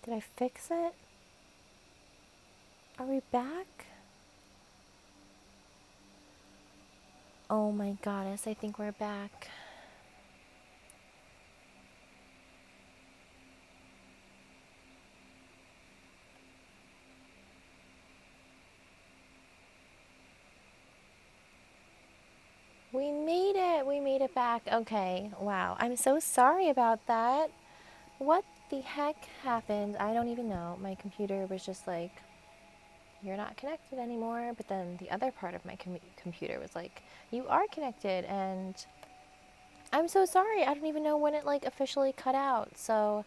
Did I fix it? Are we back? Oh my goddess, I think we're back. We made it! We made it back. Okay, wow. I'm so sorry about that. What the heck happened? I don't even know. My computer was just like, you're not connected anymore. But then the other part of my computer was like, you are connected. And I'm so sorry. I don't even know when it like officially cut out. So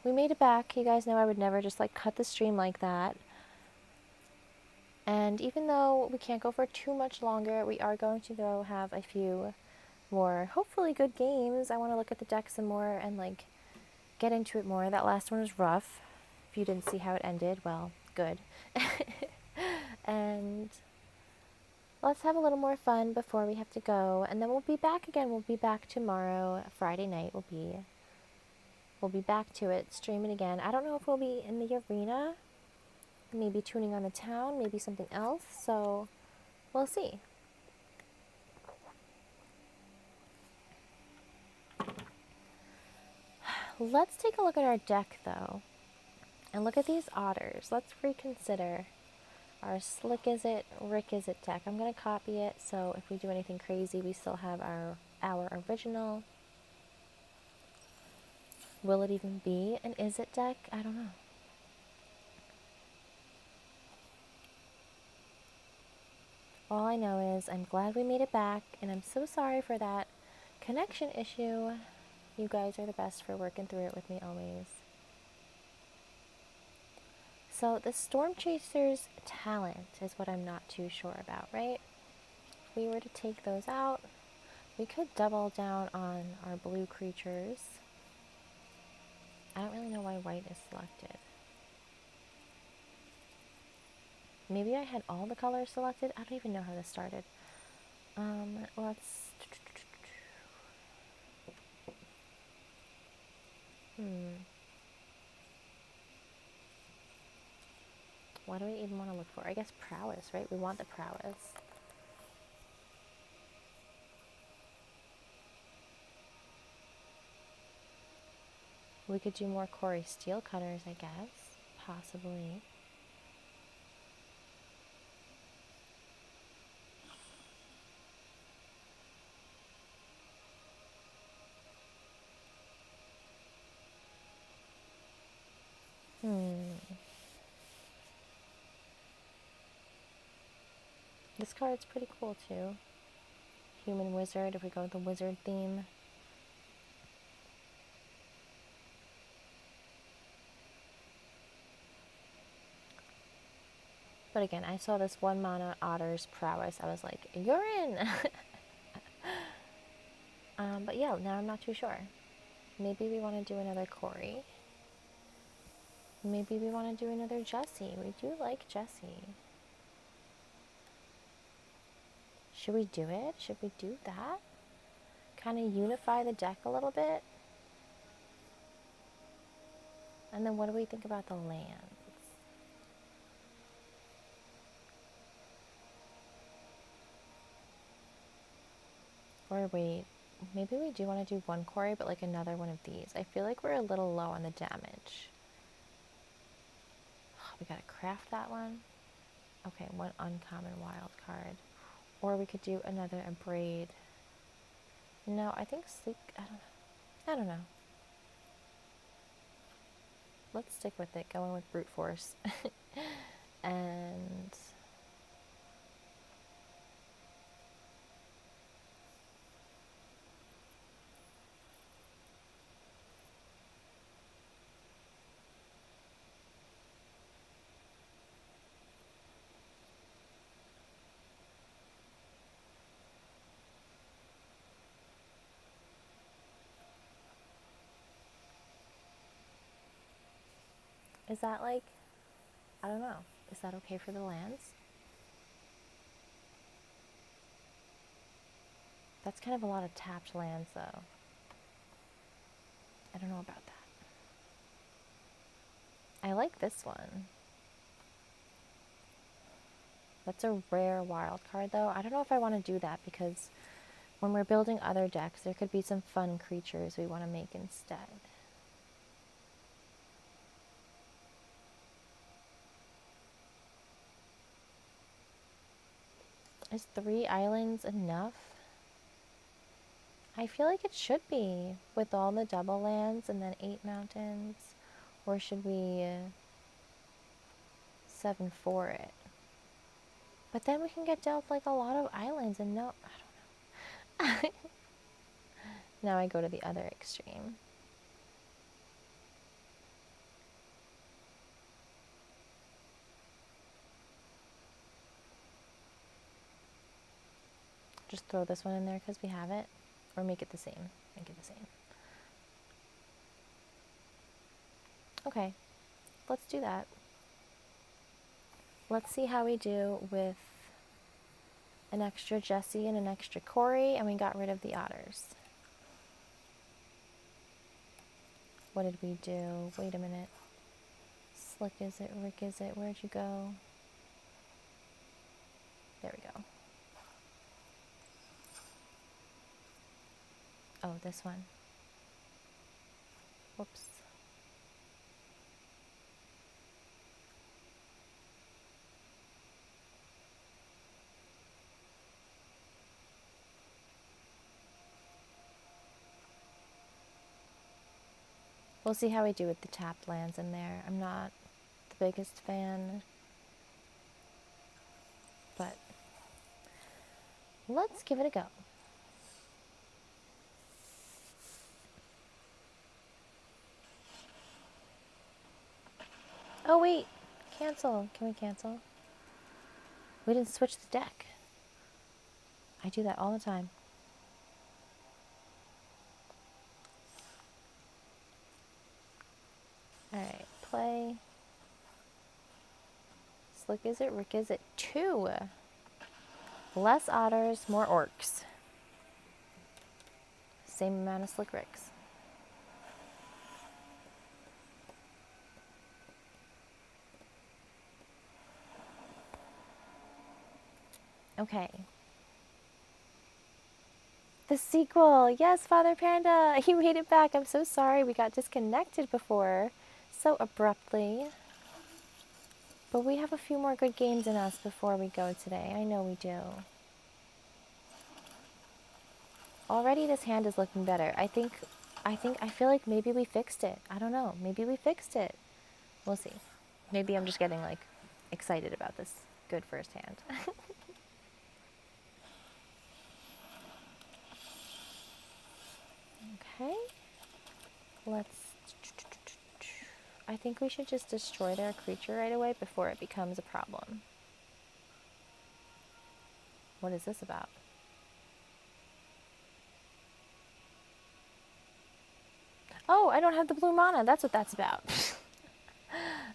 we made it back. You guys know I would never just like cut the stream like that. And even though we can't go for too much longer, we are going to go have a few more, hopefully good games. I want to look at the deck some more and like get into it more. That last one was rough. If you didn't see how it ended, well, good. And let's have a little more fun before we have to go, and then we'll be back again. We'll be back tomorrow, Friday night. We'll be back to it, streaming again. I don't know if we'll be in the arena, maybe tuning on the town, maybe something else. So we'll see. Let's take a look at our deck though, and look at these otters. Let's reconsider our Slick Is It, Rick Is It deck. I'm going to copy it, so if we do anything crazy, we still have our original. Will it even be an Is It deck? I don't know. All I know is I'm glad we made it back, and I'm so sorry for that connection issue. You guys are the best for working through it with me always. So the Storm Chaser's talent is what I'm not too sure about, right? If we were to take those out, we could double down on our blue creatures. I don't really know why white is selected. Maybe I had all the colors selected. I don't even know how this started. Let's... What do we even want to look for? I guess prowess, right? We want the prowess. We could do more Corey Steel Cutters, I guess. Possibly. This card's pretty cool too. Human Wizard, if we go with the wizard theme. But again, I saw this 1 mana Otter's Prowess. I was like, you're in! But yeah, now I'm not too sure. Maybe we want to do another Corey. Maybe we want to do another Jessie. We do like Jessie. Should we do it? Should we do that? Kind of unify the deck a little bit? And then what do we think about the lands? Or wait, maybe we do want to do 1 Corey, but like another one of these. I feel like we're a little low on the damage. We gotta craft that one. Okay, 1 uncommon wild card. Or we could do another Abrade. No, I think Sleep... I don't know. Let's stick with it, going with Brute Force. And... is that like... I don't know. Is that okay for the lands? That's kind of a lot of tapped lands, though. I don't know about that. I like this one. That's a rare wild card, though. I don't know if I want to do that because when we're building other decks, there could be some fun creatures we want to make instead. Is 3 islands enough? I feel like it should be with all the double lands and then 8 mountains. Or should we 7-4 it? But then we can get dealt like a lot of islands and no, I don't know. Now I go to the other extreme. Just throw this one in there because we have it. Or make it the same. Make it the same. Okay, let's do that. Let's see how we do with an extra Jessie and an extra Corey, and we got rid of the otters. What did we do? Wait a minute. Slick is it? Rick is it? Where'd you go? There we go. Oh, this one. Whoops. We'll see how we do with the tapped lands in there. I'm not the biggest fan, but let's give it a go. Oh wait, cancel. Can we cancel? We didn't switch the deck. I do that all the time. Alright, play. Slick is it? Rick is it? 2. Less otters, more orcs. Same amount of Slick Ricks. Okay. The sequel! Yes, Father Panda! You made it back! I'm so sorry we got disconnected before so abruptly. But we have a few more good games in us before we go today. I know we do. Already this hand is looking better. I feel like maybe we fixed it. I don't know. Maybe we fixed it. We'll see. Maybe I'm just getting like excited about this good first hand. Okay. I think we should just destroy their creature right away before it becomes a problem. What is this about? Oh, I don't have the blue mana. That's what that's about.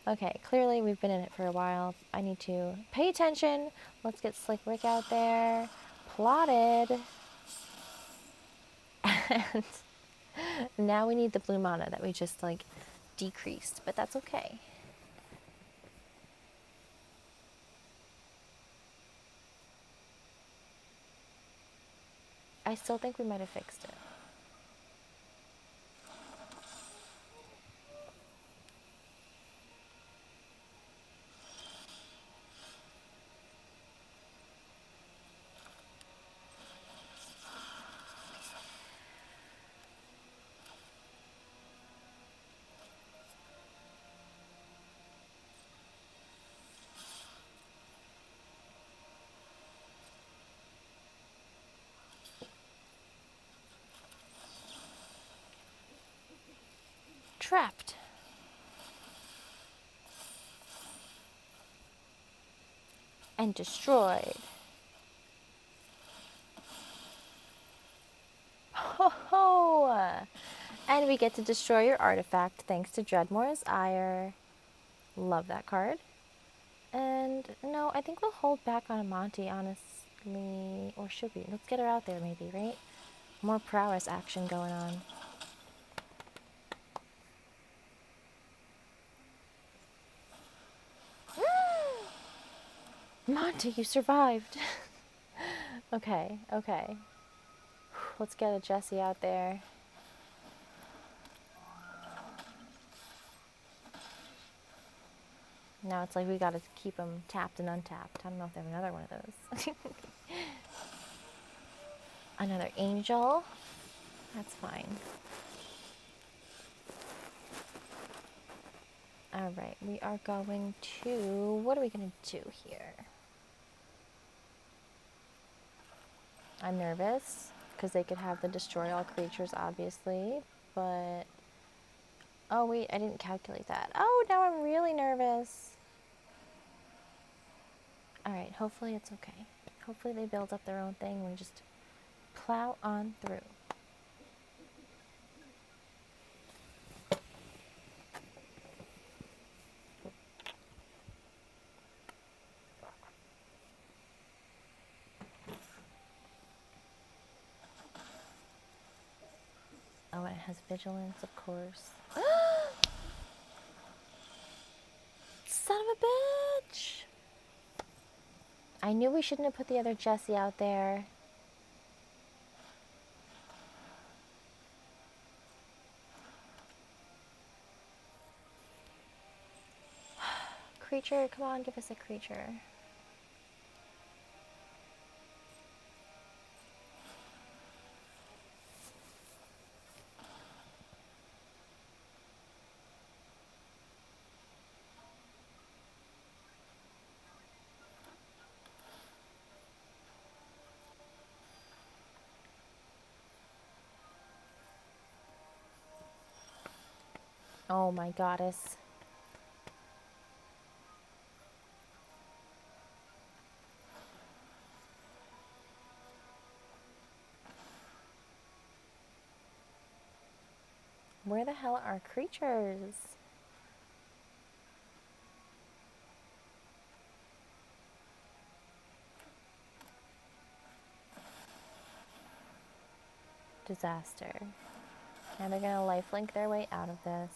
Okay, clearly we've been in it for a while. I need to pay attention. Let's get Slick Rick out there. Plotted. And now we need the blue mana that we just like decreased, but that's okay. I still think we might have fixed it. Trapped. And destroyed. Ho ho! And we get to destroy your artifact thanks to Dreadmore's Ire. Love that card. And no, I think we'll hold back on Amonte, honestly. Or should we? Let's get her out there maybe, right? More prowess action going on. Monty, you survived. Okay, okay. Let's get a Jessie out there. Now it's like we gotta keep them tapped and untapped. I don't know if they have another one of those. Another angel. That's fine. Alright, we are going to... What are we going to do here? I'm nervous, because they could have the destroy all creatures, obviously, but... Oh, wait, I didn't calculate that. Oh, now I'm really nervous. Alright, hopefully it's okay. Hopefully they build up their own thing and we just plow on through. Oh, and it has vigilance, of course. Son of a bitch! I knew we shouldn't have put the other Jessie out there. Creature, come on, give us a creature. Oh my goddess. Where the hell are creatures? Disaster. Now they're gonna lifelink their way out of this.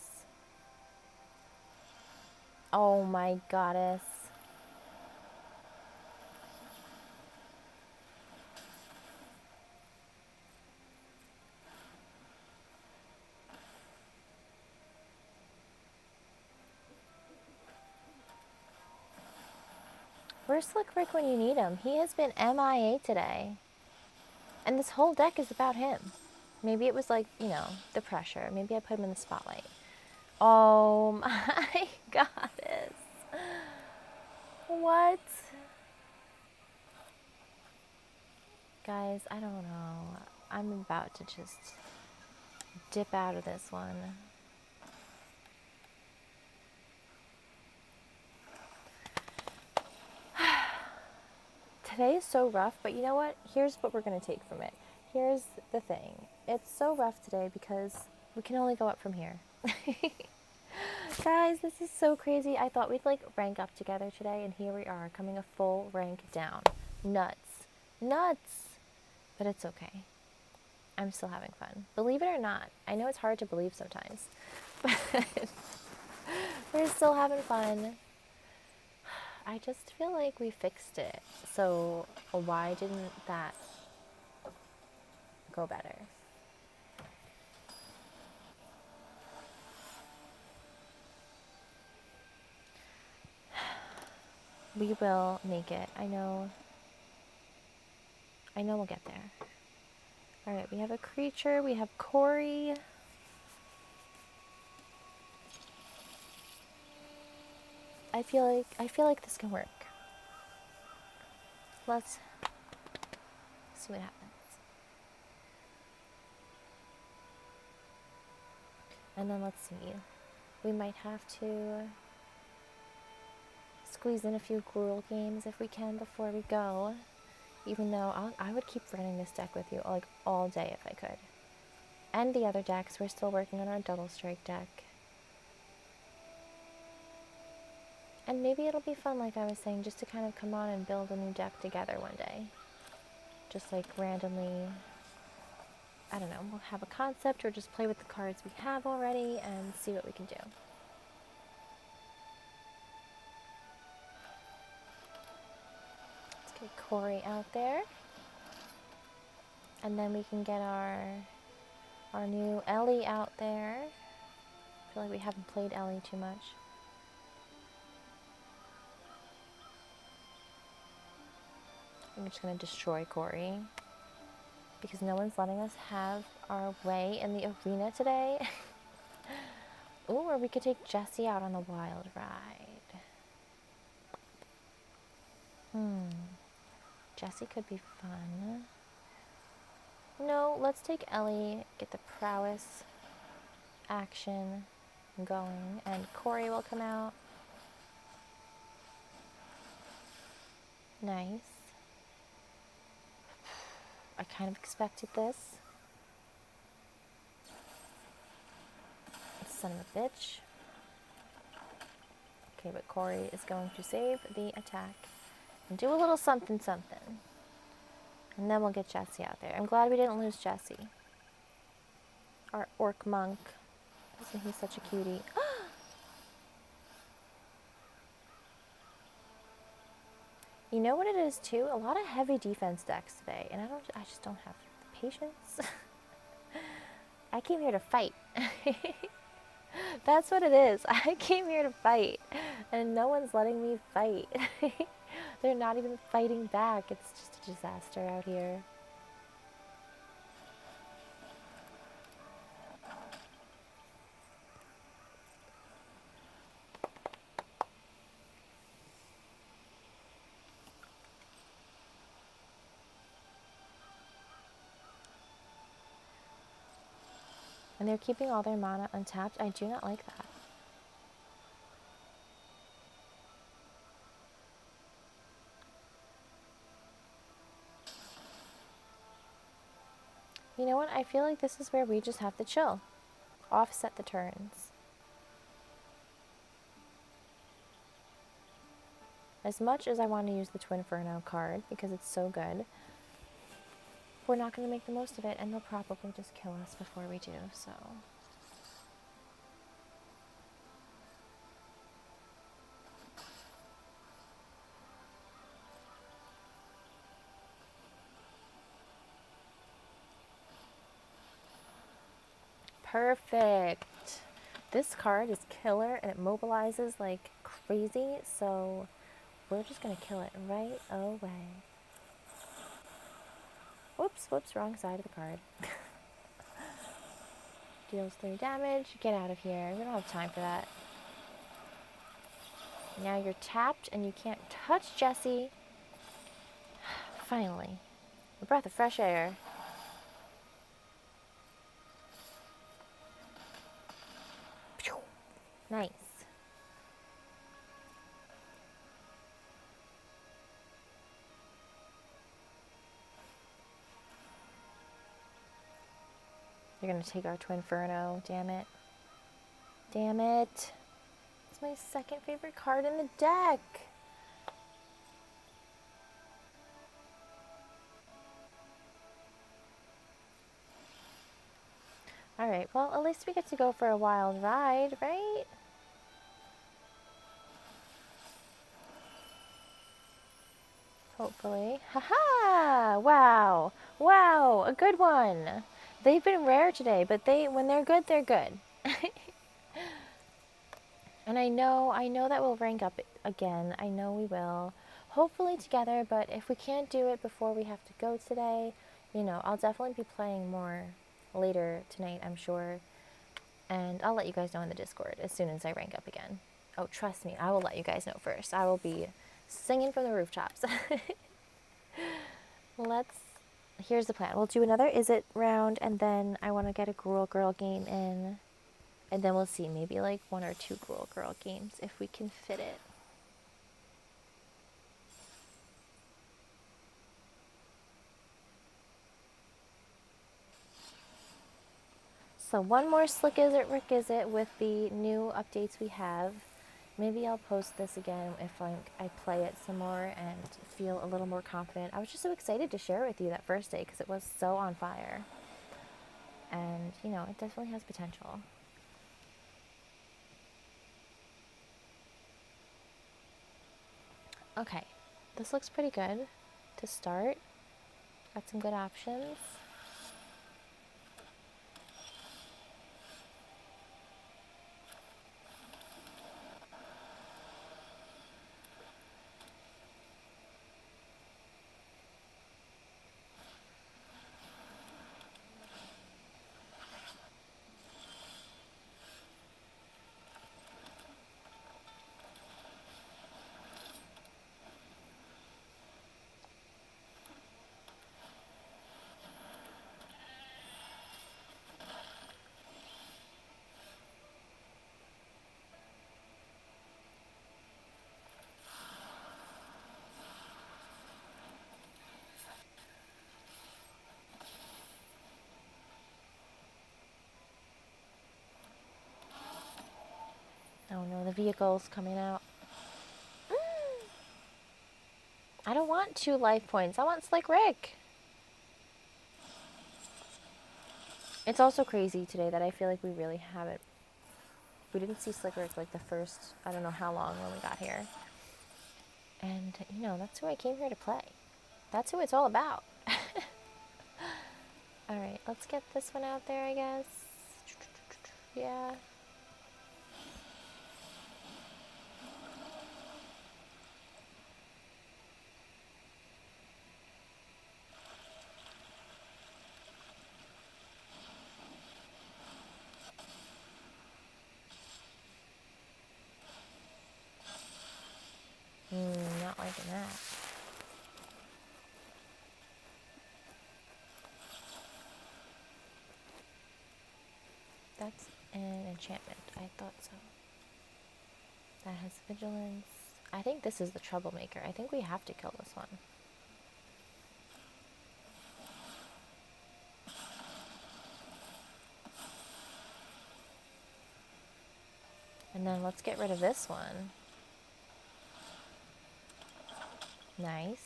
Oh my goddess. Where's Slick Rick when you need him? He has been MIA today. And this whole deck is about him. Maybe it was like, you know, the pressure. Maybe I put him in the spotlight. Oh my goddess. What? Guys, I don't know. I'm about to just dip out of this one. Today is so rough, but you know what? Here's what we're going to take from it. Here's the thing. It's so rough today because we can only go up from here. Guys, this is so crazy. I thought we'd like rank up together today, and here we are coming a full rank down. Nuts. Nuts. But it's okay. I'm still having fun. Believe it or not. I know it's hard to believe sometimes, but we're still having fun. I just feel like we fixed it. So why didn't that go better? We will make it. I know we'll get there. Alright, we have a creature. We have Corey. I feel like this can work. Let's see what happens. And then let's see. We might have to squeeze in a few Gruul games if we can before we go. Even though I would keep running this deck with you like all day if I could. And the other decks. We're still working on our double strike deck. And maybe it'll be fun, like I was saying, just to kind of come on and build a new deck together one day. Just like randomly, I don't know, we'll have a concept or just play with the cards we have already and see what we can do. Get Corey out there. And then we can get our new Ellie out there. I feel like we haven't played Ellie too much. I'm just gonna destroy Corey because no one's letting us have our way in the arena today. Ooh, or we could take Jessie out on the wild ride. Jessie could be fun. No, let's take Ellie, get the prowess action going, and Corey will come out. Nice. I kind of expected this. Son of a bitch. Okay, but Corey is going to save the attack and do a little something something. And then we'll get Jessie out there. I'm glad we didn't lose Jessie. Our orc monk. Isn't he such a cutie? You know what it is too? A lot of heavy defense decks today, and I just don't have the patience. I came here to fight. That's what it is. I came here to fight, and no one's letting me fight. They're not even fighting back. It's just a disaster out here. And they're keeping all their mana untapped. I do not like that. You know what? I feel like this is where we just have to chill. Offset the turns. As much as I want to use the Twinferno card because it's so good, we're not going to make the most of it, and they'll probably just kill us before we do, so. Perfect. This card is killer, and it mobilizes like crazy, so we're just going to kill it right away. Whoops, wrong side of the card. Deals 3 damage. Get out of here. We don't have time for that. Now you're tapped and you can't touch Jessie. Finally. A breath of fresh air. Nice. You're going to take our Twinferno. Damn it. Damn it. It's my second favorite card in the deck. Alright, well, at least we get to go for a wild ride, right? Hopefully. Haha! Wow! Wow! A good one! They've been rare today, but when they're good, they're good. And I know that we'll rank up again. I know we will. Hopefully together, but if we can't do it before we have to go today, you know, I'll definitely be playing more later tonight, I'm sure. And I'll let you guys know in the Discord as soon as I rank up again. Oh, trust me, I will let you guys know first. I will be singing from the rooftops. Here's the plan. We'll do another Is It round, and then I want to get a Gruel Girl game in. And then we'll see, maybe like 1 or 2 Gruel Girl games if we can fit it. So one more Slick Is It, Rick Is It with the new updates we have. Maybe I'll post this again if I play it some more and feel a little more confident. I was just so excited to share it with you that first day because it was so on fire. And, you know, it definitely has potential. Okay, this looks pretty good. to start. Got some good options. Oh no, the vehicle's coming out. I don't want 2 life points. I want Slick Rick. It's also crazy today that I feel like we really haven't. We didn't see Slick Rick like the first, I don't know how long when we got here. And, you know, that's who I came here to play. That's who it's all about. Alright, let's get this one out there, I guess. Yeah. Not liking that. That's an enchantment. I thought so. That has vigilance. I think this is the troublemaker. I think we have to kill this one. And then let's get rid of this one. Nice.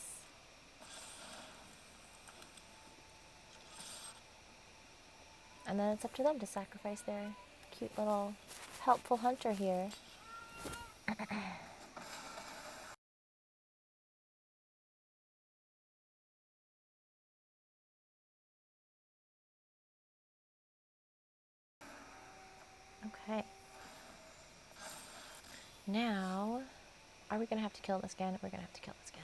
And then it's up to them to sacrifice their cute little helpful hunter here. Okay. Now, are we going to have to kill this again? We're going to have to kill this again.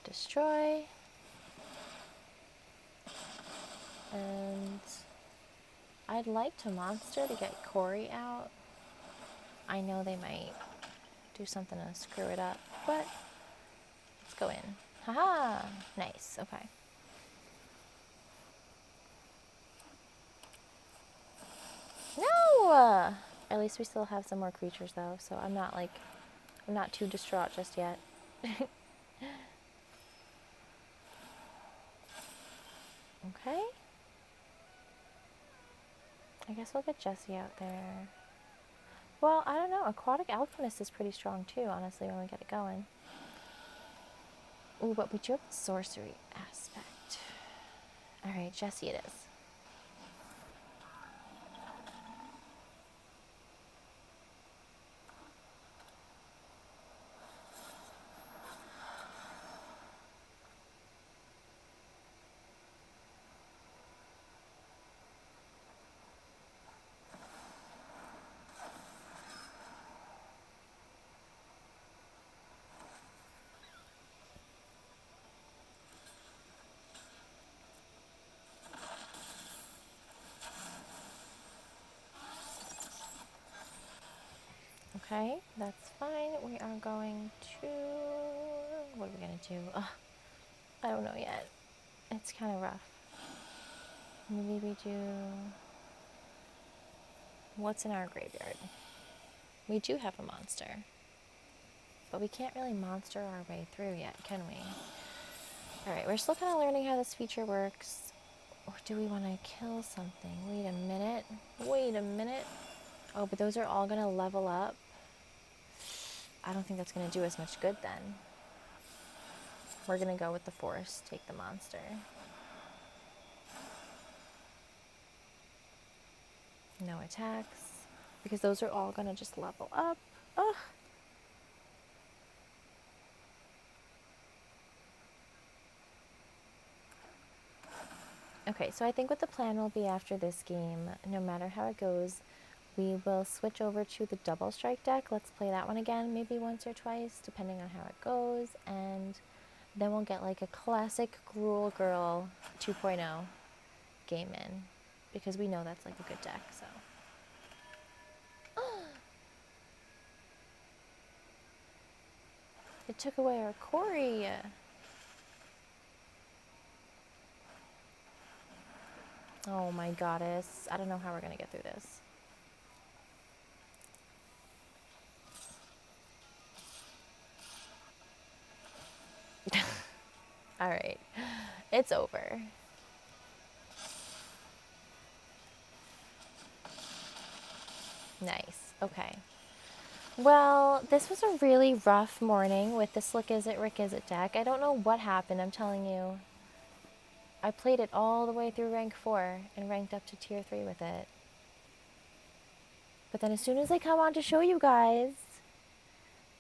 Destroy. And I'd like to monster to get Corey out. I know they might do something to screw it up, but let's go in. Haha! Nice, okay. No! At least we still have some more creatures though, so I'm not too distraught just yet. Okay. I guess we'll get Jesse out there. Well, I don't know. Aquatic Alchemist is pretty strong too, honestly, when we get it going. Ooh, but we do have the sorcery aspect. Alright, Jesse it is. Okay, that's fine. We are going to... What are we going to do? I don't know yet. It's kind of rough. Maybe we do... What's in our graveyard? We do have a monster. But we can't really monster our way through yet, can we? Alright, we're still kind of learning how this feature works. Or do we want to kill something? Wait a minute. Wait a minute. Oh, but those are all going to level up. I don't think that's going to do us much good then. We're going to go with the force, take the monster. No attacks. Because those are all going to just level up. Ugh. Okay, so I think what the plan will be after this game, no matter how it goes, we will switch over to the double strike deck. Let's play that one again, maybe once or twice, depending on how it goes. And then we'll get like a classic Gruel Girl 2.0 game in, because we know that's like a good deck, so. It took away our Corey. Oh my goddess. I don't know how we're gonna get through this. Alright. It's over. Nice. Okay. Well, this was a really rough morning with the Slick Is It, Rick Is It deck. I don't know what happened, I'm telling you. I played it all the way through rank 4 and ranked up to tier 3 with it. But then as soon as I come on to show you guys,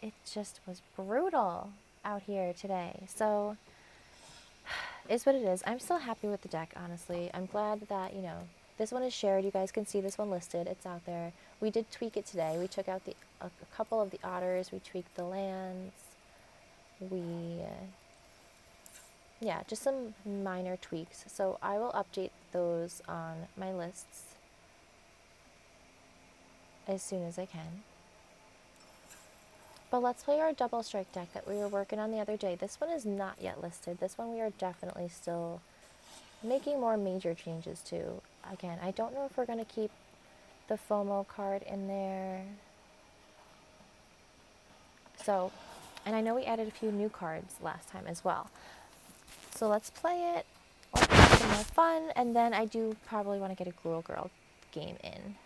it just was brutal out here today. So, it's what it is. I'm still happy with the deck, honestly. I'm glad that, you know, this one is shared. You guys can see this one listed. It's out there. We did tweak it today. We took out a couple of the otters. We tweaked the lands. Yeah, just some minor tweaks. So I will update those on my lists as soon as I can. But let's play our double strike deck that we were working on the other day. This one is not yet listed. This one we are definitely still making more major changes to. Again, I don't know if we're going to keep the FOMO card in there. So, and I know we added a few new cards last time as well. So let's play it. Let's have some more fun. And then I do probably want to get a Gruel Girl game in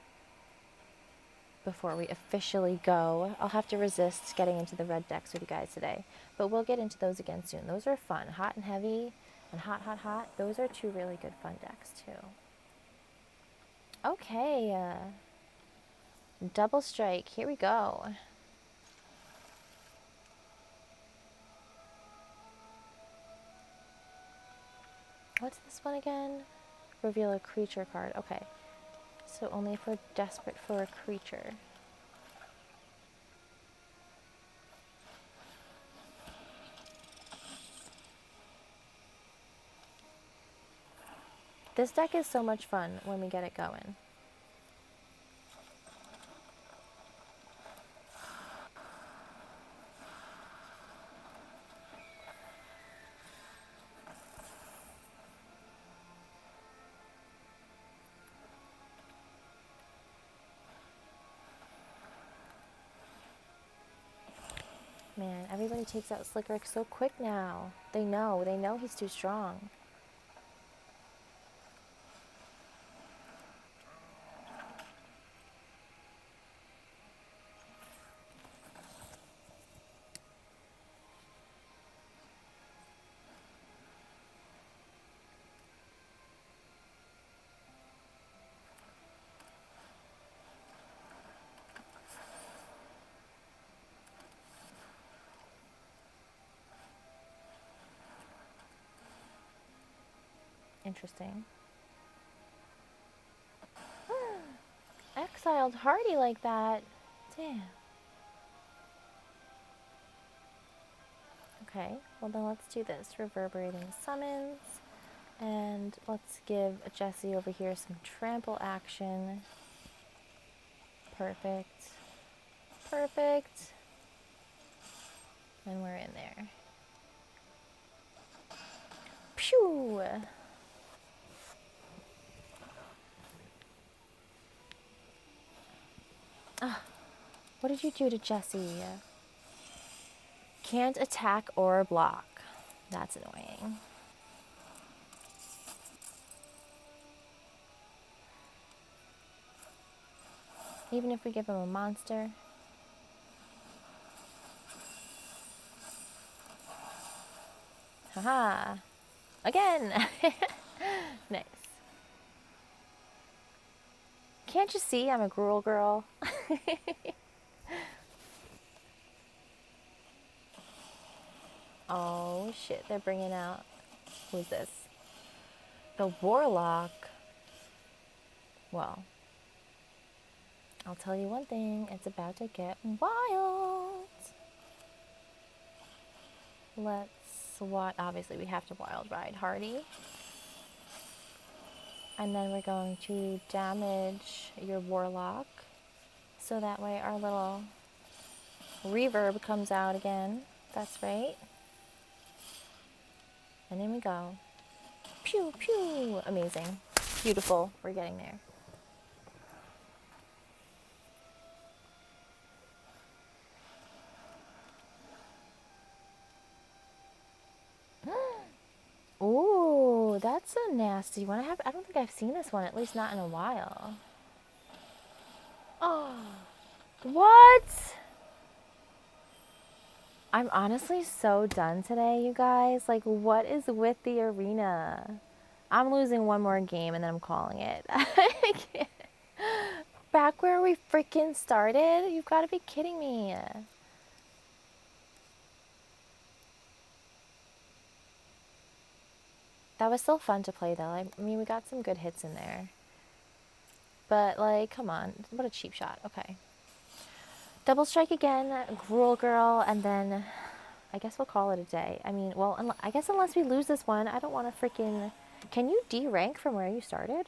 before we officially go. I'll have to resist getting into the red decks with you guys today. But we'll get into those again soon. Those are fun. Hot and Heavy and Hot, Hot, Hot. Those are two really good fun decks too. Okay. Double strike. Here we go. What's this one again? Reveal a creature card. Okay. So only if we're desperate for a creature. This deck is so much fun when we get it going. Man, everybody takes out Slick Rick so quick now. They know he's too strong. Interesting. Exiled Hardy like that. Damn. Okay, well then let's do this. Reverberating Summons. And let's give Jesse over here some trample action. Perfect. Perfect. And we're in there. Phew! Ah, what did you do to Jesse? Can't attack or block. That's annoying. Even if we give him a monster. Haha! Again! Nice. Can't you see I'm a Gruel Girl? Oh shit, they're bringing out... Who's this? The warlock. Well, I'll tell you one thing. It's about to get wild. Obviously we have to wild ride Hardy. And then we're going to damage your warlock. So that way our little reverb comes out again. That's right. And in we go. Pew, pew. Amazing. Beautiful. We're getting there. Ooh, that's a nasty one. I don't think I've seen this one, at least not in a while. Oh, what? I'm honestly so done today, you guys. Like, what is with the arena? I'm losing one more game and then I'm calling it. I can't. Back where we freaking started? You've got to be kidding me. That was still fun to play, though. I mean, we got some good hits in there. But, like, come on. What a cheap shot. Okay. Double strike again, Gruel Girl, and then I guess we'll call it a day. I mean, well, I guess unless we lose this one, I don't want to freaking... Can you D-rank from where you started?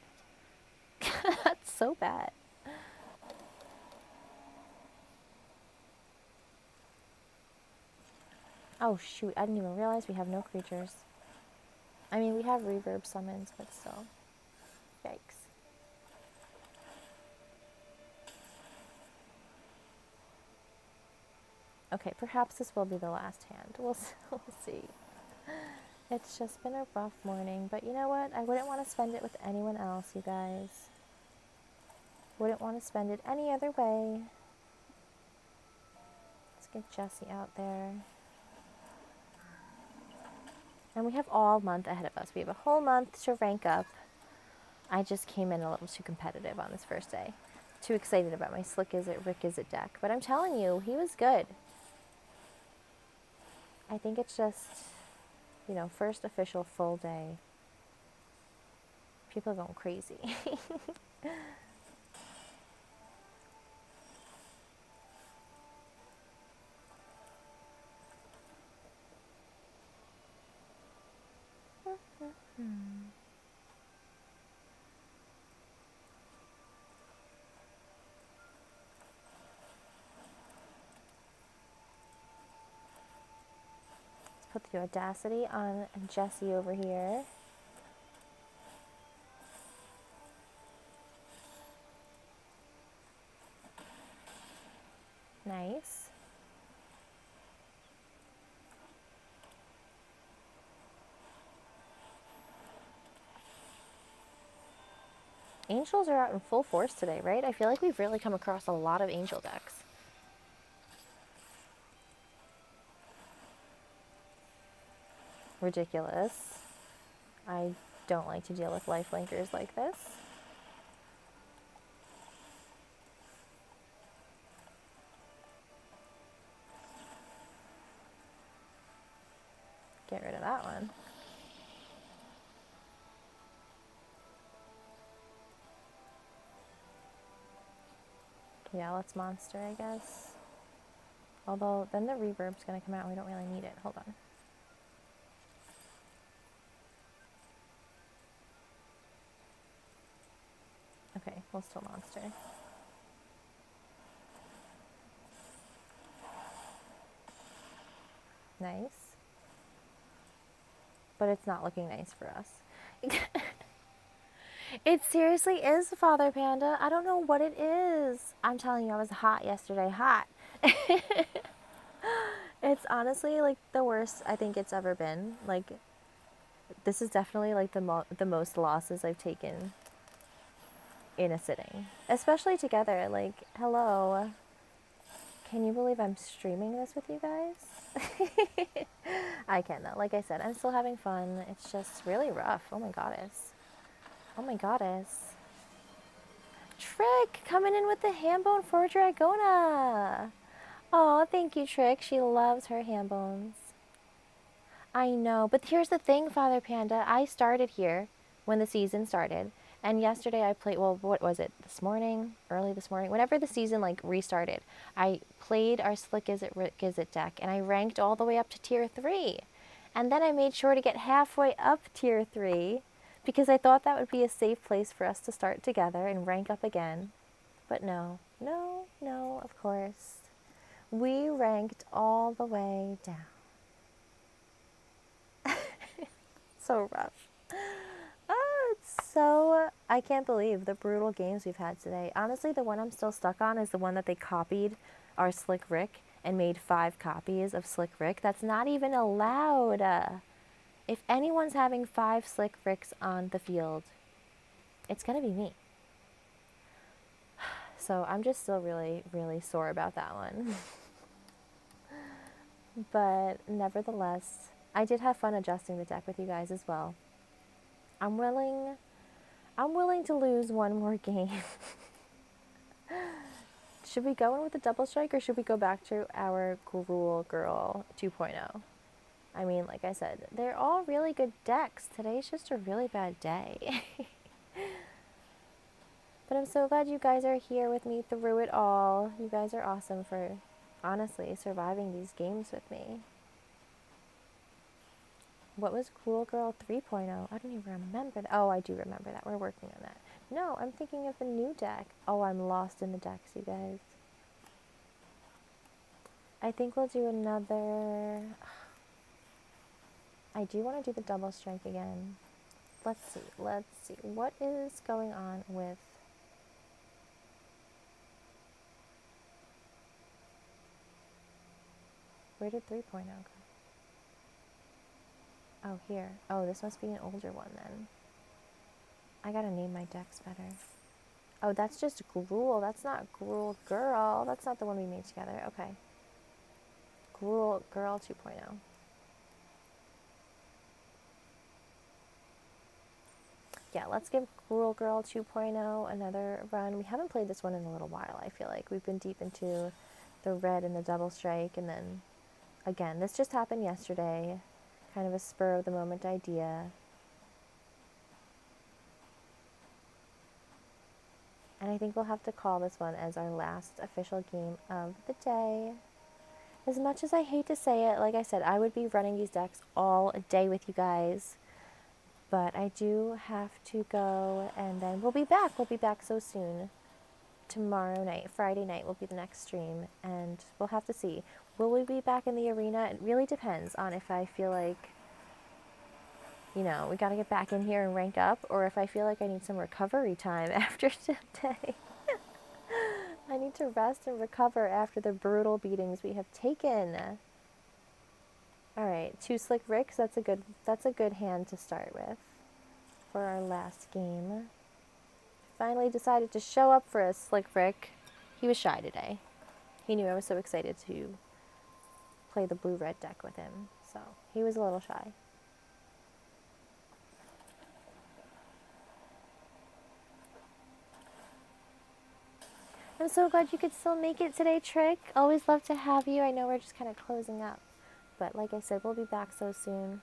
That's so bad. Oh, shoot. I didn't even realize we have no creatures. I mean, we have reverb summons, but still. Yikes. Okay, perhaps this will be the last hand. We'll see. It's just been a rough morning, but you know what? I wouldn't want to spend it with anyone else, you guys. Wouldn't want to spend it any other way. Let's get Jessie out there. And we have all month ahead of us. We have a whole month to rank up. I just came in a little too competitive on this first day. Too excited about my Slick Is It, Rick Is It deck. But I'm telling you, he was good. I think it's just, you know, first official full day. People are going crazy. Put the audacity on Jessie over here. Nice. Angels are out in full force today, right? I feel like we've really come across a lot of angel decks. Ridiculous. I don't like to deal with lifelinkers like this. Get rid of that one. Yeah, let's monster, I guess. Although, then the reverb's gonna come out and we don't really need it. Hold on. Okay, we'll still monster. Nice. But it's not looking nice for us. It seriously is, Father Panda. I don't know what it is. I'm telling you, I was hot yesterday. Hot. It's honestly like the worst I think it's ever been. Like, this is definitely like the most losses I've taken in a sitting. Especially together. Like, hello. Can you believe I'm streaming this with you guys? I can though. Like I said, I'm still having fun. It's just really rough. Oh my goddess. Oh my goddess. Trick coming in with the ham bone for Dragona. Oh, thank you, Trick. She loves her ham bones. I know, but here's the thing, Father Panda. I started here when the season started. And yesterday I played, well, what was it? Early this morning, whenever the season like restarted, I played our Slick Gizzet deck and I ranked all the way up to tier 3. And then I made sure to get halfway up tier 3 because I thought that would be a safe place for us to start together and rank up again. But no, of course. We ranked all the way down. So rough. Oh, it's so... I can't believe the brutal games we've had today. Honestly, the one I'm still stuck on is the one that they copied our Slick Rick and made 5 copies of Slick Rick. That's not even allowed. If anyone's having 5 Slick Ricks on the field, it's going to be me. So I'm just still really, really sore about that one. But nevertheless, I did have fun adjusting the deck with you guys as well. I'm willing to lose one more game. Should we go in with a double strike or should we go back to our Gruel Girl 2.0? I mean, like I said, they're all really good decks. Today's just a really bad day. But I'm so glad you guys are here with me through it all. You guys are awesome for, honestly, surviving these games with me. What was Cool Girl 3.0? I don't even remember that. Oh, I do remember that. We're working on that. No, I'm thinking of the new deck. Oh, I'm lost in the decks, you guys. I think we'll do another... I do want to do the double strike again. Let's see. What is going on with... Where did 3.0 go? Oh, here. Oh, this must be an older one then. I gotta name my decks better. Oh, that's just Gruel. That's not Gruel Girl. That's not the one we made together. Okay. Gruel Girl 2.0. Yeah, let's give Gruel Girl 2.0 another run. We haven't played this one in a little while, I feel like. We've been deep into the red and the double strike, and then, again, this just happened yesterday. Kind of a spur-of-the-moment idea. And I think we'll have to call this one as our last official game of the day. As much as I hate to say it, like I said, I would be running these decks all day with you guys. But I do have to go, and then we'll be back. We'll be back so soon. Tomorrow night, Friday night, will be the next stream, and we'll have to see. Will we be back in the arena? It really depends on if I feel like, you know, we gotta get back in here and rank up, or if I feel like I need some recovery time after today. I need to rest and recover after the brutal beatings we have taken. Alright, 2 Slick Ricks, that's a good hand to start with for our last game. Finally decided to show up for a Slick Rick. He was shy today. He knew I was so excited to play the blue-red deck with him, so he was a little shy. I'm so glad you could still make it today, Trick. Always love to have you. I know we're just kind of closing up, but like I said, we'll be back so soon.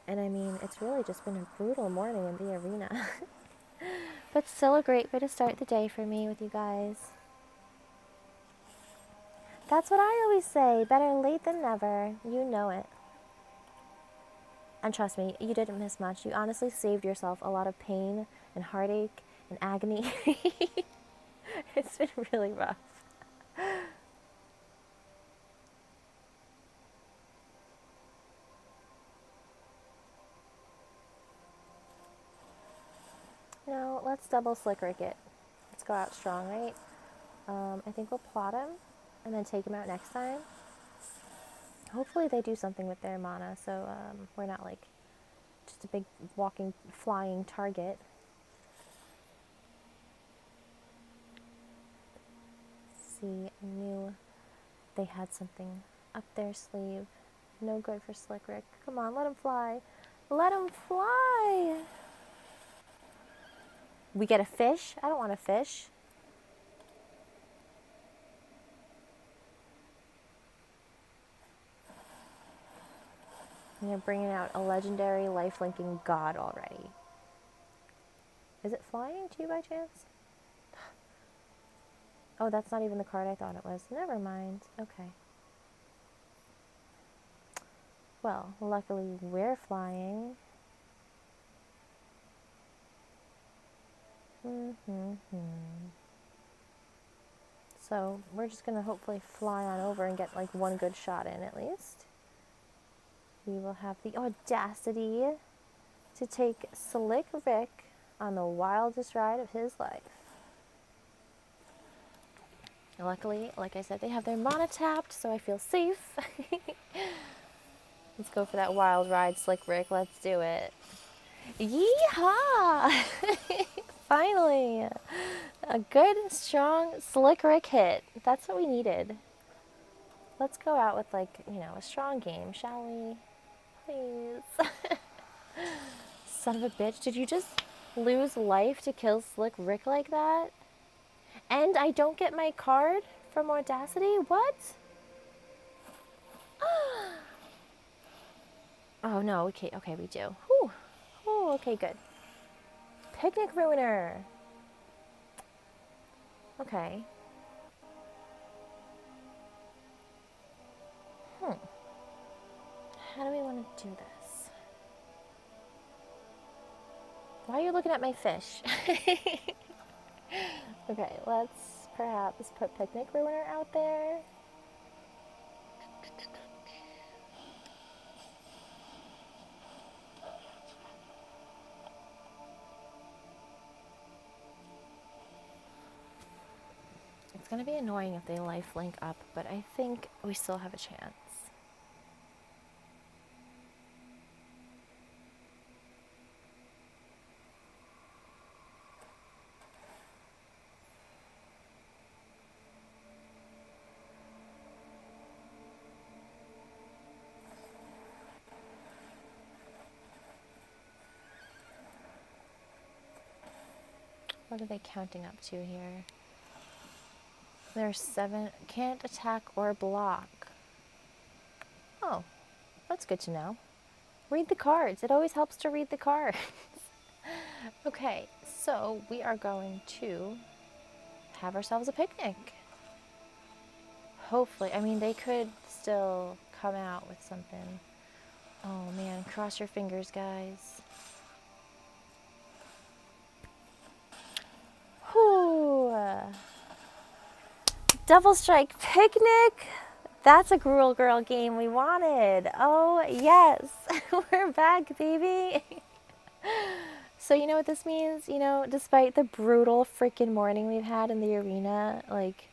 And I mean, it's really just been a brutal morning in the arena. But still a great way to start the day for me with you guys. That's what I always say. Better late than never. You know it. And trust me, you didn't miss much. You honestly saved yourself a lot of pain and heartache and agony. It's been really rough. No, let's double Slick Rick it. Let's go out strong, right? I think we'll plot him and then take him out next time. Hopefully they do something with their mana, so we're not like just a big walking, flying target. See, I knew they had something up their sleeve. No good for Slick Rick. Come on, let him fly. Let him fly! We get a fish? I don't want a fish. You're bringing out a legendary life-linking god already. Is it flying too by chance? Oh, that's not even the card I thought it was. Never mind. Okay. Well, luckily we're flying. So we're just going to hopefully fly on over and get like one good shot in at least. We will have the audacity to take Slick Rick on the wildest ride of his life. Luckily, like I said, they have their mana tapped, so I feel safe. Let's go for that wild ride, Slick Rick. Let's do it. Yeehaw! Finally! A good, strong Slick Rick hit. That's what we needed. Let's go out with, like, you know, a strong game, shall we? Please. Son of a bitch, did you just lose life to kill Slick Rick like that? And I don't get my card from Audacity? What? Oh no, okay, we do. Whew. Oh, okay, good. Picnic Ruiner. Okay. How do we want to do this? Why are you looking at my fish? Okay, let's perhaps put Picnic Ruiner out there. It's going to be annoying if they life link up, but I think we still have a chance. What are they counting up to here? There's 7. Can't attack or block. Oh, that's good to know. Read the cards. It always helps to read the cards. Okay, so we are going to have ourselves a picnic. Hopefully. I mean, they could still come out with something. Oh man, cross your fingers, guys. Whew. Double Strike Picnic. That's a Gruel Girl game we wanted. Oh, yes. We're back, baby. So you know what this means? You know, despite the brutal freaking morning we've had in the arena, like,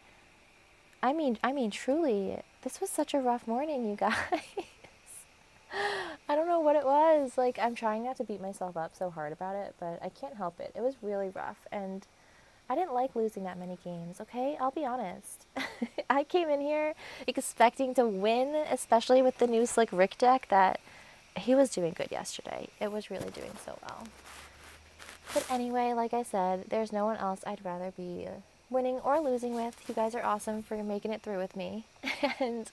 I mean, truly, this was such a rough morning, you guys. I don't know what it was. Like, I'm trying not to beat myself up so hard about it, but I can't help it. It was really rough, and I didn't like losing that many games, okay? I'll be honest. I came in here expecting to win, especially with the new Slick Rick deck that he was doing good yesterday. It was really doing so well. But anyway, like I said, there's no one else I'd rather be winning or losing with. You guys are awesome for making it through with me. And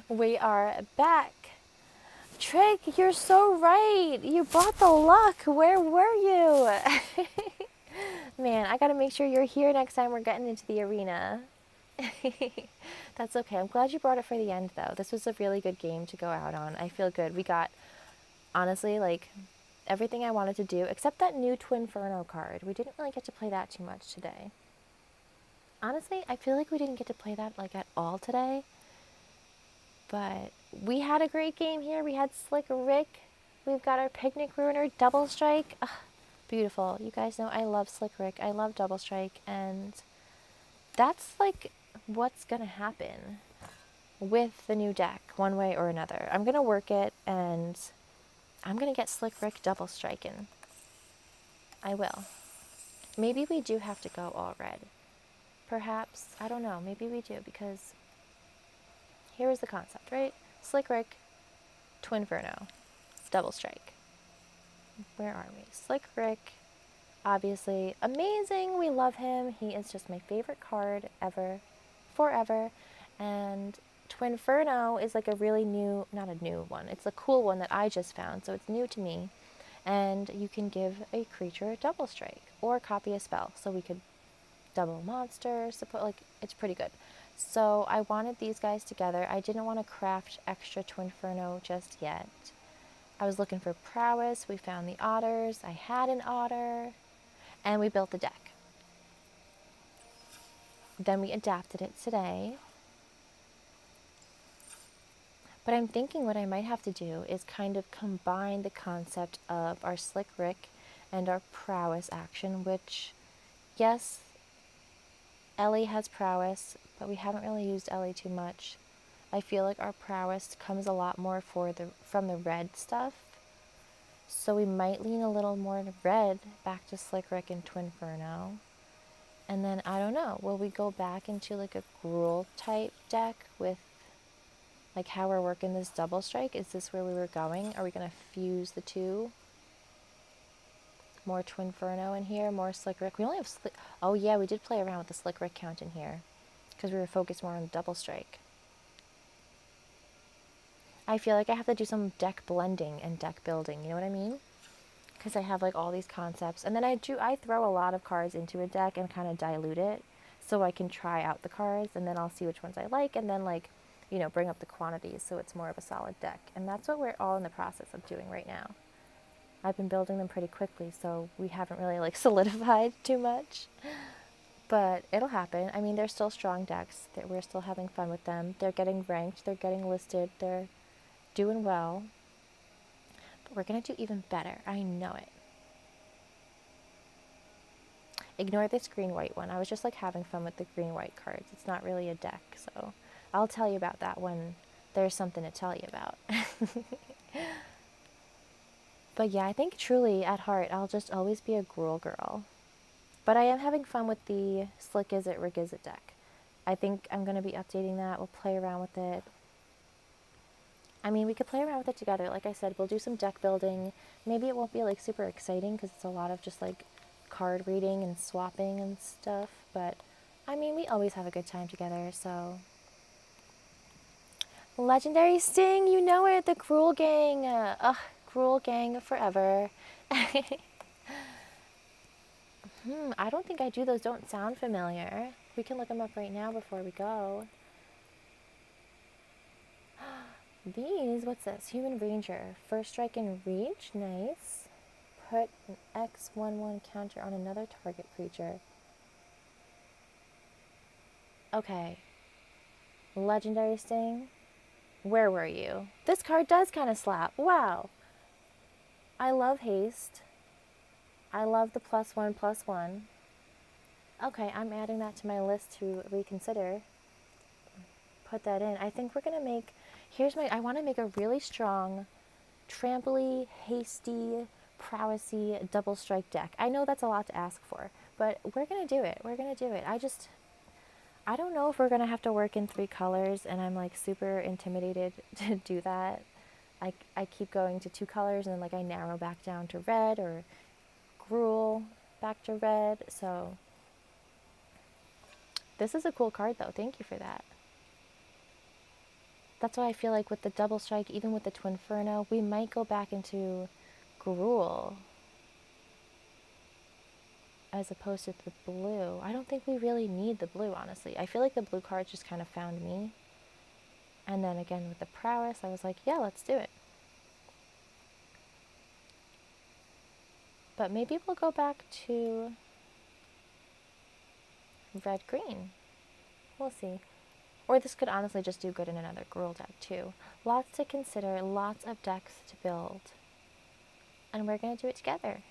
we are back. Trick, you're so right. You brought the luck. Where were you? Man, I gotta make sure you're here next time we're getting into the arena. That's okay. I'm glad you brought it for the end, though. This was a really good game to go out on. I feel good. We got, honestly, like, everything I wanted to do, except that new Twinferno card. We didn't really get to play that too much today. Honestly, I feel like we didn't get to play that, like, at all today. But we had a great game here. We had Slick Rick. We've got our Picnic Ruiner, Double Strike. Ugh, beautiful. You guys know I love Slick Rick. I love Double Strike. And that's, like, what's going to happen with the new deck, one way or another. I'm going to work it, and I'm going to get Slick Rick Double Striking. I will. Maybe we do have to go all red. Perhaps. I don't know. Maybe we do, because here is the concept, right? Slick Rick, Twinferno, Double Strike. Where are we? Slick Rick, obviously amazing. We love him. He is just my favorite card ever, forever. And Twinferno is like a really new, not a new one, it's a cool one that I just found, so it's new to me. And you can give a creature a double strike or copy a spell. So we could double monsters, like it's pretty good. So I wanted these guys together. I didn't want to craft extra Twinferno just yet. I was looking for prowess. We found the otters. I had an otter. And we built the deck. Then we adapted it today. But I'm thinking what I might have to do is kind of combine the concept of our Slick Rick and our prowess action, which, yes, Ellie has prowess, but we haven't really used Ellie too much. I feel like our prowess comes a lot more from the red stuff. So we might lean a little more to red, back to Slick Rick and Twinferno. And then, I don't know, will we go back into like a Gruul type deck with like how we're working this double strike? Is this where we were going? Are we going to fuse the two? More Twinferno in here, more Slick Rick. We only have oh yeah, we did play around with the Slick Rick count in here because we were focused more on the double strike. I feel like I have to do some deck blending and deck building, you know what I mean? Because I have like all these concepts, and then I throw a lot of cards into a deck and kind of dilute it so I can try out the cards, and then I'll see which ones I like, and then like, you know, bring up the quantities so it's more of a solid deck. And that's what we're all in the process of doing right now. I've been building them pretty quickly, so we haven't really like solidified too much, but it'll happen. I mean, they're still strong decks. We're still having fun with them. They're getting ranked, they're getting listed, they're doing well. But we're gonna do even better. I know it. Ignore this green-white one. I was just like having fun with the green-white cards. It's not really a deck, so I'll tell you about that when there's something to tell you about. But yeah, I think truly at heart, I'll just always be a Gruul girl. But I am having fun with the Slick Is It, Rig Is It deck. I think I'm going to be updating that. We'll play around with it. I mean, we could play around with it together. Like I said, we'll do some deck building. Maybe it won't be like super exciting because it's a lot of just like card reading and swapping and stuff. But I mean, we always have a good time together, so. Legendary Sting, you know it, the Gruul gang. Gruul gang forever. I don't think I do. Those don't sound familiar. We can look them up right now before we go. These, what's this? Human Ranger. First strike and reach. Nice. Put an X11 counter on another target creature. Okay. Legendary Sting. Where were you? This card does kind of slap. Wow. I love haste. I love the +1/+1. Okay, I'm adding that to my list to reconsider. Put that in. I think we're going to make, I want to make a really strong, trampoly, hasty, prowessy, double strike deck. I know that's a lot to ask for, but we're going to do it. We're going to do it. I don't know if we're going to have to work in 3 colors, and I'm like super intimidated to do that. I keep going to 2 colors, and then like I narrow back down to red, or Gruul back to red. So this is a cool card though. Thank you for that. That's why I feel like with the double strike, even with the Twinferno, we might go back into Gruul as opposed to the blue. I don't think we really need the blue, honestly. I feel like the blue cards just kind of found me. And then again with the prowess, I was like, yeah, let's do it. But maybe we'll go back to red-green. We'll see. Or this could honestly just do good in another Gruul deck too. Lots to consider, lots of decks to build. And we're going to do it together.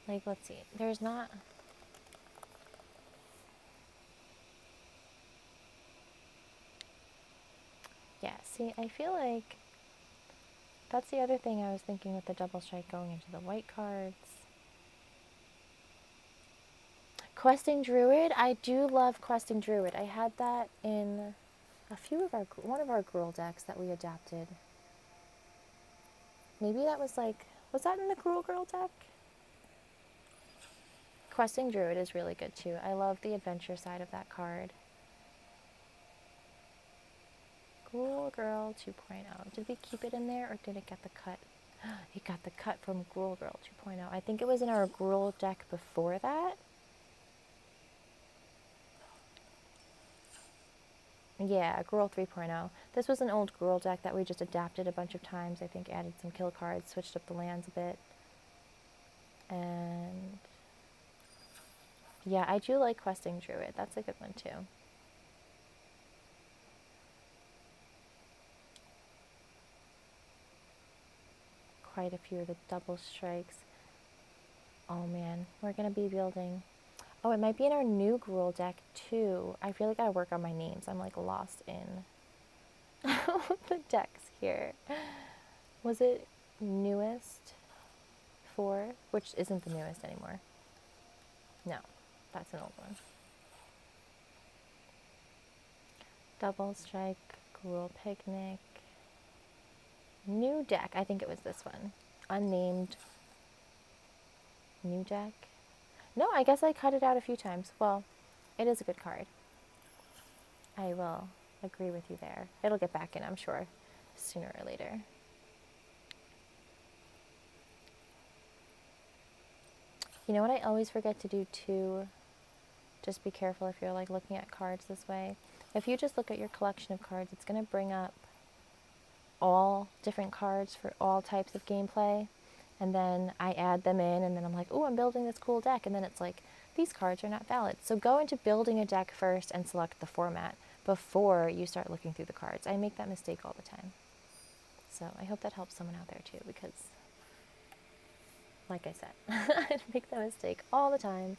Like, let's see. There's not... Yeah, see, I feel like that's the other thing I was thinking with the double strike going into the white cards. Questing Druid, I do love Questing Druid. I had that in one of our Gruul decks that we adapted. Maybe that was like, was that in the Gruul Girl deck? Questing Druid is really good too. I love the adventure side of that card. Ghoul Girl 2.0. Did we keep it in there or did it get the cut? It got the cut from Ghoul Girl 2.0. I think it was in our Ghoul deck before that. Yeah, Gruul 3.0. This was an old Gruul deck that we just adapted a bunch of times. I think added some kill cards, switched up the lands a bit. And yeah, I do like Questing Druid. That's a good one too. Quite a few of the double strikes. Oh man, we're going to be building... Oh, it might be in our new Gruul deck too. I really got to work on my names. I'm like lost in the decks here. Was it newest 4? Which isn't the newest anymore. No, that's an old one. Double Strike, Gruul Picnic. New deck, I think it was this one. Unnamed new deck. No, I guess I cut it out a few times. Well, it is a good card. I will agree with you there. It'll get back in, I'm sure, sooner or later. You know what I always forget to do too? Just be careful if you're like looking at cards this way. If you just look at your collection of cards, it's going to bring up all different cards for all types of gameplay. And then I add them in and then I'm like, oh, I'm building this cool deck. And then it's like, these cards are not valid. So go into building a deck first and select the format before you start looking through the cards. I make that mistake all the time. So I hope that helps someone out there too, because like I said, I make that mistake all the time.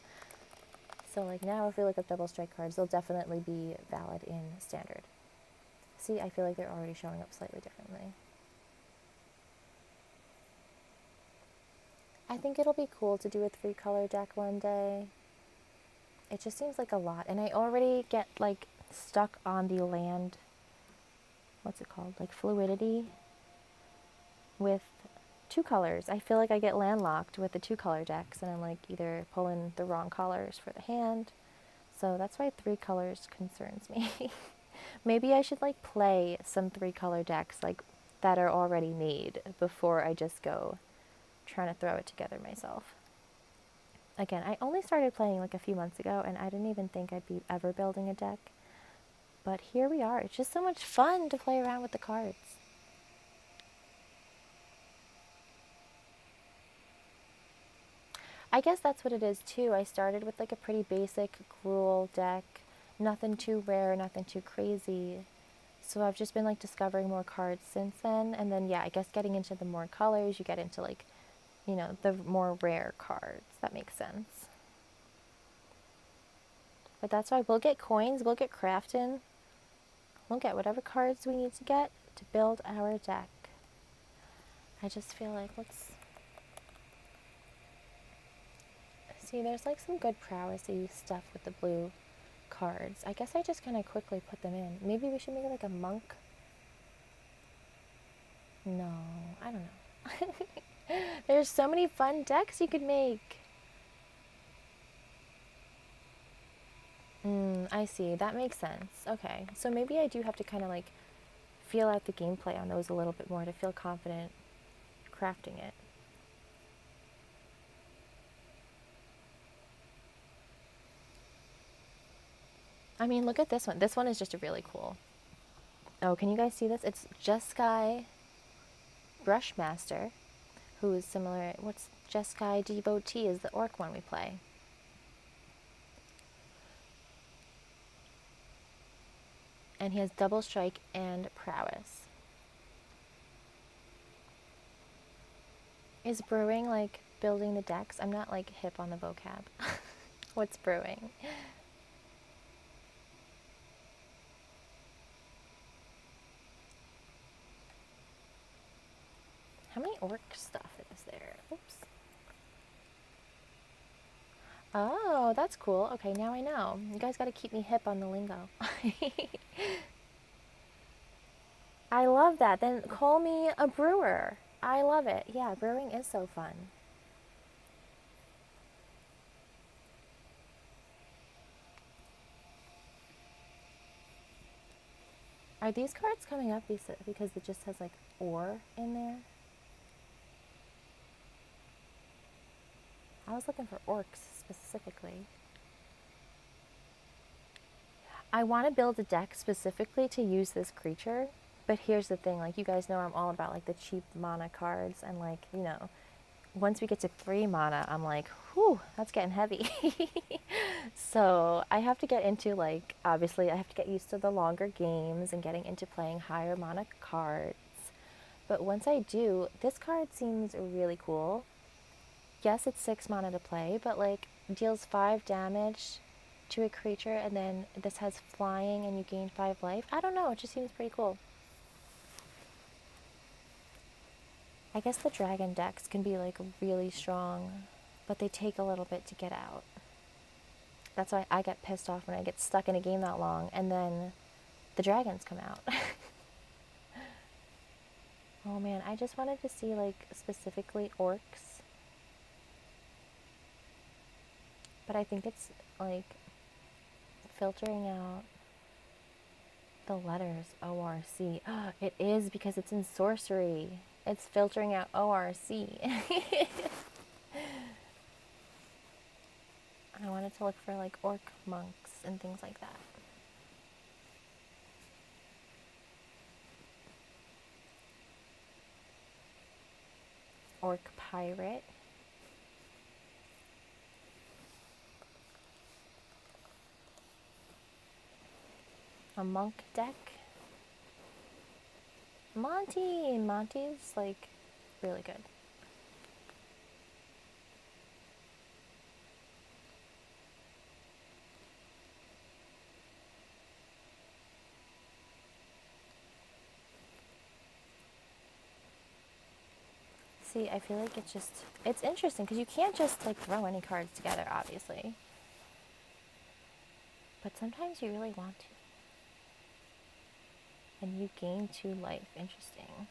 So like now if we look up double strike cards, they'll definitely be valid in standard. See, I feel like they're already showing up slightly differently. I think it'll be cool to do a 3-color deck one day. It just seems like a lot. And I already get like stuck on the land, what's it called? Like fluidity with 2 colors. I feel like I get landlocked with the 2-color decks and I'm like either pulling the wrong colors for the hand. So that's why 3 colors concerns me. Maybe I should like play some 3-color decks like that are already made before I just go trying to throw it together myself. Again, I only started playing like a few months ago and I didn't even think I'd be ever building a deck. But here we are. It's just so much fun to play around with the cards. I guess that's what it is too. I started with like a pretty basic Gruul deck. Nothing too rare, nothing too crazy. So I've just been like discovering more cards since then. And then yeah, I guess getting into the more colors, you get into like, you know, the more rare cards. That makes sense. But that's why we'll get coins, we'll get crafting. We'll get whatever cards we need to get to build our deck. I just feel like let's... See, there's like some good prowessy stuff with the blue cards. I guess I just kind of quickly put them in. Maybe we should make it like a monk. No, I don't know. There's so many fun decks you could make. I see. That makes sense. Okay, so maybe I do have to kind of like feel out the gameplay on those a little bit more to feel confident crafting it. I mean, look at this one. This one is just a really cool. Oh, can you guys see this? It's Jeskai Brushmaster, who is similar. What's Jeskai Devotee is the orc one we play. And he has double strike and prowess. Is brewing like building the decks? I'm not like hip on the vocab. What's brewing? How many orc stuff is there? Oops. Oh, that's cool. Okay, now I know. You guys gotta keep me hip on the lingo. I love that. Then call me a brewer. I love it. Yeah, brewing is so fun. Are these cards coming up because it just has like or in there? I was looking for orcs specifically. I want to build a deck specifically to use this creature, but here's the thing, like you guys know I'm all about like the cheap mana cards, and like, you know, once we get to 3 mana, I'm like, whew, that's getting heavy. So I have to get into like, obviously I have to get used to the longer games and getting into playing higher mana cards. But once I do, this card seems really cool. Yes, it's 6 mana to play, but like deals 5 damage to a creature, and then this has flying and you gain 5 life. I don't know, it just seems pretty cool. I guess the dragon decks can be like really strong, but they take a little bit to get out. That's why I get pissed off when I get stuck in a game that long and then the dragons come out. Oh man, I just wanted to see like specifically orcs. But I think it's like filtering out the letters ORC. It is because it's in sorcery. It's filtering out ORC. I wanted to look for like orc monks and things like that. Orc pirate. A monk deck. Monty's like really good. See, I feel like it's interesting because you can't just like throw any cards together, obviously. But sometimes you really want to. And you gain 2 life. Interesting.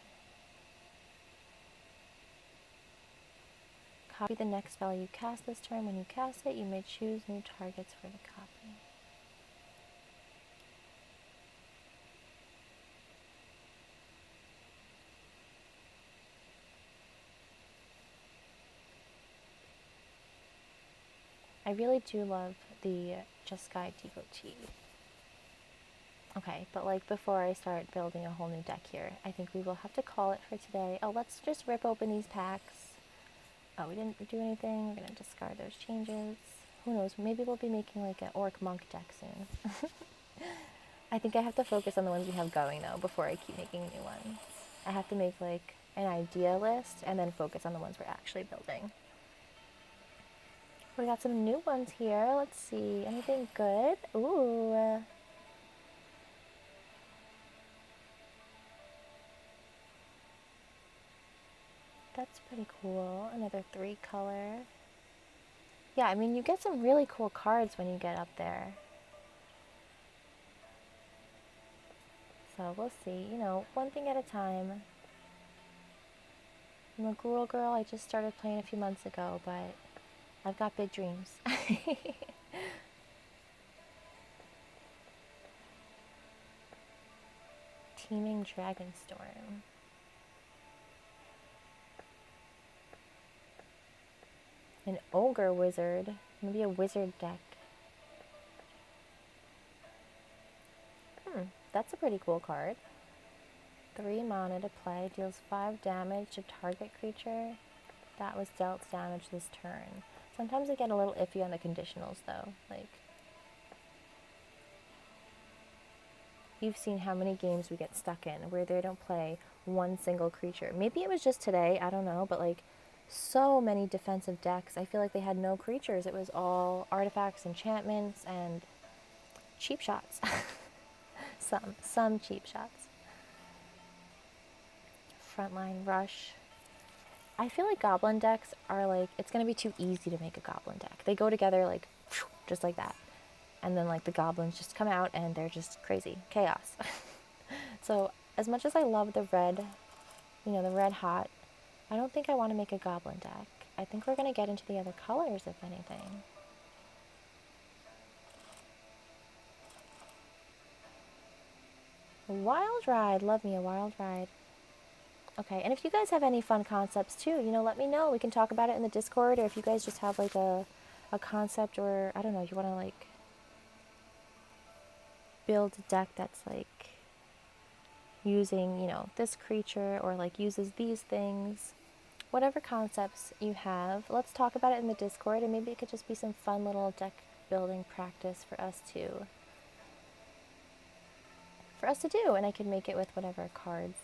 Copy the next spell you cast this turn. When you cast it, you may choose new targets for the copy. I really do love the Just Guide Devotee. Okay, but like before I start building a whole new deck here, I think we will have to call it for today. Oh, let's just rip open these packs. Oh, we didn't do anything. We're going to discard those changes. Who knows? Maybe we'll be making like an orc monk deck soon. I think I have to focus on the ones we have going though before I keep making new ones. I have to make like an idea list and then focus on the ones we're actually building. We got some new ones here. Let's see. Anything good? Ooh. That's pretty cool. Another 3 color. Yeah, I mean, you get some really cool cards when you get up there. So we'll see. You know, one thing at a time. I'm a Gruel girl. I just started playing a few months ago, but I've got big dreams. Teeming Dragonstorm. An Ogre Wizard. Maybe a wizard deck. That's a pretty cool card. 3 mana to play. Deals 5 damage to target creature that was dealt damage this turn. Sometimes I get a little iffy on the conditionals though. Like, you've seen how many games we get stuck in where they don't play one single creature. Maybe it was just today, I don't know, but like so many defensive decks, I feel like they had no creatures. It was all artifacts, enchantments, and cheap shots. some cheap shots. Frontline Rush. I feel like goblin decks are like, it's going to be too easy to make a goblin deck. They go together like, just like that. And then like the goblins just come out and they're just crazy. Chaos. So as much as I love the red, you know, the red hot, I don't think I want to make a goblin deck. I think we're going to get into the other colors, if anything. Wild ride. Love me a wild ride. Okay, and if you guys have any fun concepts too, let me know. We can talk about it in the Discord, or if you guys just have like a concept, or I don't know, you want to like build a deck that's like using, this creature or like uses these things. Whatever concepts you have, let's talk about it in the Discord, and maybe it could just be some fun little deck building practice for us to do, and I could make it with whatever cards.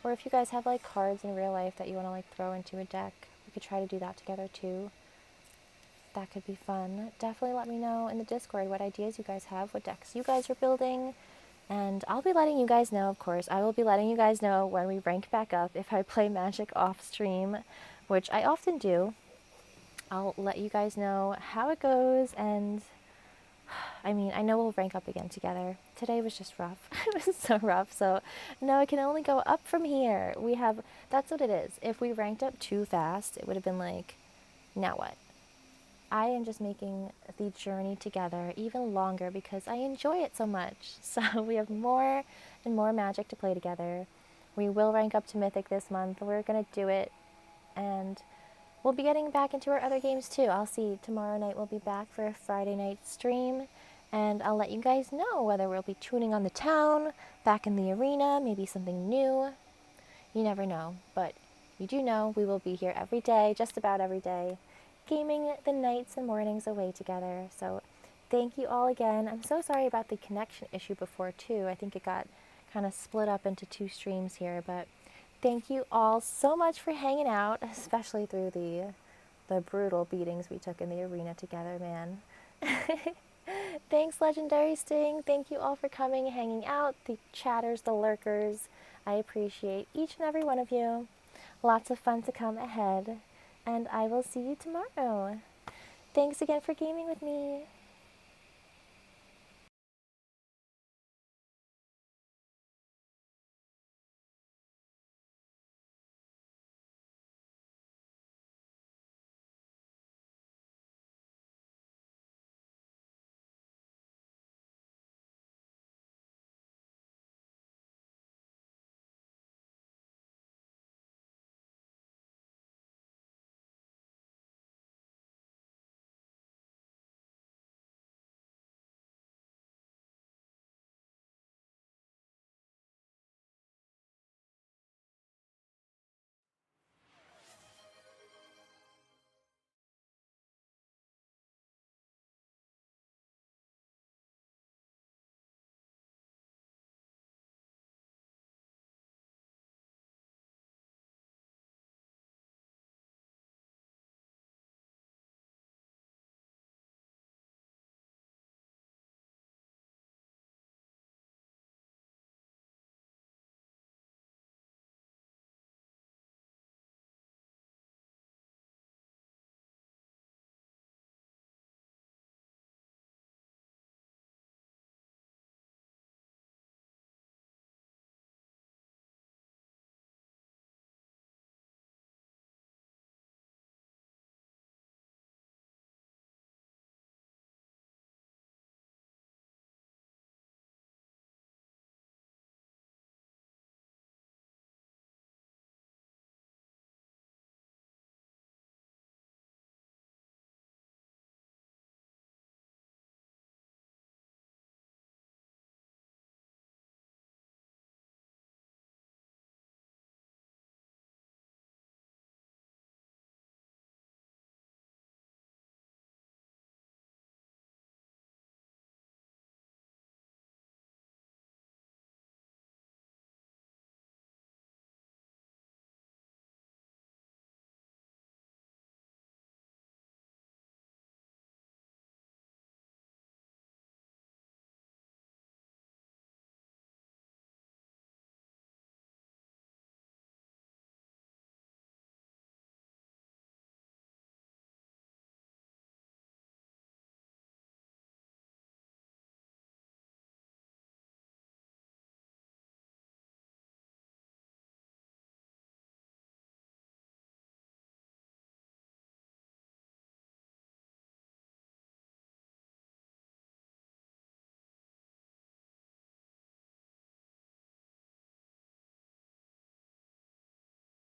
Or if you guys have like cards in real life that you want to like throw into a deck, we could try to do that together too. That could be fun. Definitely let me know in the Discord what ideas you guys have, what decks you guys are building, and I'll be letting you guys know, of course. I will be letting you guys know when we rank back up if I play Magic off stream, which I often do. I'll let you guys know how it goes, and I mean, I know we'll rank up again together. Today was just rough. It was so rough. So, no, it can only go up from here. That's what it is. If we ranked up too fast, it would have been like, now what? I am just making the journey together even longer because I enjoy it so much. So, we have more and more Magic to play together. We will rank up to Mythic this month. We're going to do it. And we'll be getting back into our other games too. I'll see. Tomorrow night we'll be back for a Friday night stream, and I'll let you guys know whether we'll be tuning on the town, back in the arena, maybe something new. You never know, but you do know we will be here every day, just about every day, gaming the nights and mornings away together. So thank you all again. I'm so sorry about the connection issue before too. I think it got kind of split up into two streams here, but thank you all so much for hanging out, especially through the brutal beatings we took in the arena together, man. Thanks, Legendary Sting. Thank you all for coming, hanging out, the chatters, the lurkers. I appreciate each and every one of you. Lots of fun to come ahead, and I will see you tomorrow. Thanks again for gaming with me.